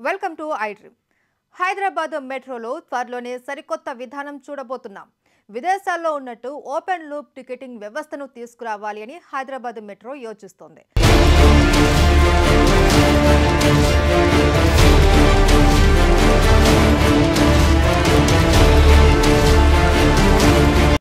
Welcome to I dream. Hyderabad మెట్రోలో త్వరలోనే సరికొత్త విధానం చూడబోతున్నాం. విదేశాల్లో ఉన్నట్టు ఓపెన్ లూప్ టికెటింగ్ వ్యవస్థను తీసుకురావాలి అని హైదరాబాద్ మెట్రో యోచిస్తోంది.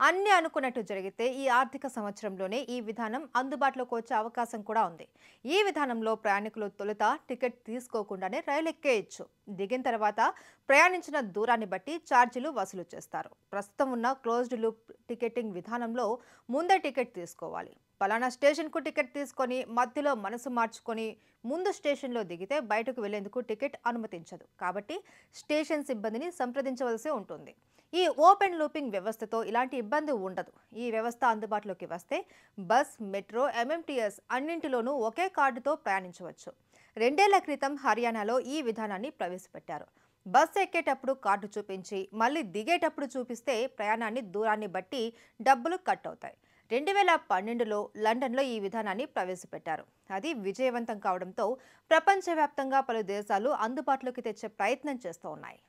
అన్ని అనుకున్నట్టు జరిగితే ఈ ఆర్థిక సంవత్సరంలోనే ఈ విధానం అందుబాటులోకి వచ్చే అవకాశం కూడా ఉంది. ఈ విధానంలో ప్రయాణికులు తొలుత టికెట్ తీసుకోకుండానే రైలు ఎక్కేయచ్చు. దిగిన తర్వాత ప్రయాణించిన దూరాన్ని బట్టి ఛార్జీలు వసూలు చేస్తారు. ప్రస్తుతం ఉన్న క్లోజ్డ్ లూప్ టికెటింగ్ విధానంలో ముందే టికెట్ తీసుకోవాలి. పలానా స్టేషన్కు టికెట్ తీసుకొని మధ్యలో మనసు మార్చుకొని ముందు స్టేషన్లో దిగితే బయటకు వెళ్లేందుకు టికెట్ అనుమతించదు. కాబట్టి స్టేషన్ సిబ్బందిని సంప్రదించవలసి ఉంటుంది. ఈ ఓపెన్ లూపింగ్ వ్యవస్థతో ఇలాంటి ఇబ్బంది ఉండదు. ఈ వ్యవస్థ అందుబాటులోకి వస్తే బస్, మెట్రో, ఎంఎంటీఎస్ అన్నింటిలోనూ ఒకే కార్డుతో ప్రయాణించవచ్చు. 2 ఏళ్ల క్రితం హర్యానాలో ఈ విధానాన్ని ప్రవేశపెట్టారు. బస్సు ఎక్కేటప్పుడు కార్డు చూపించి మళ్ళీ దిగేటప్పుడు చూపిస్తే ప్రయాణాన్ని దూరాన్ని బట్టి డబ్బులు కట్ అవుతాయి. 2012లో లండన్లో ఈ విధానాన్ని ప్రవేశపెట్టారు. అది విజయవంతం కావడంతో ప్రపంచవ్యాప్తంగా పలు దేశాలు అందుబాటులోకి తెచ్చే ప్రయత్నం చేస్తూ ఉన్నాయి.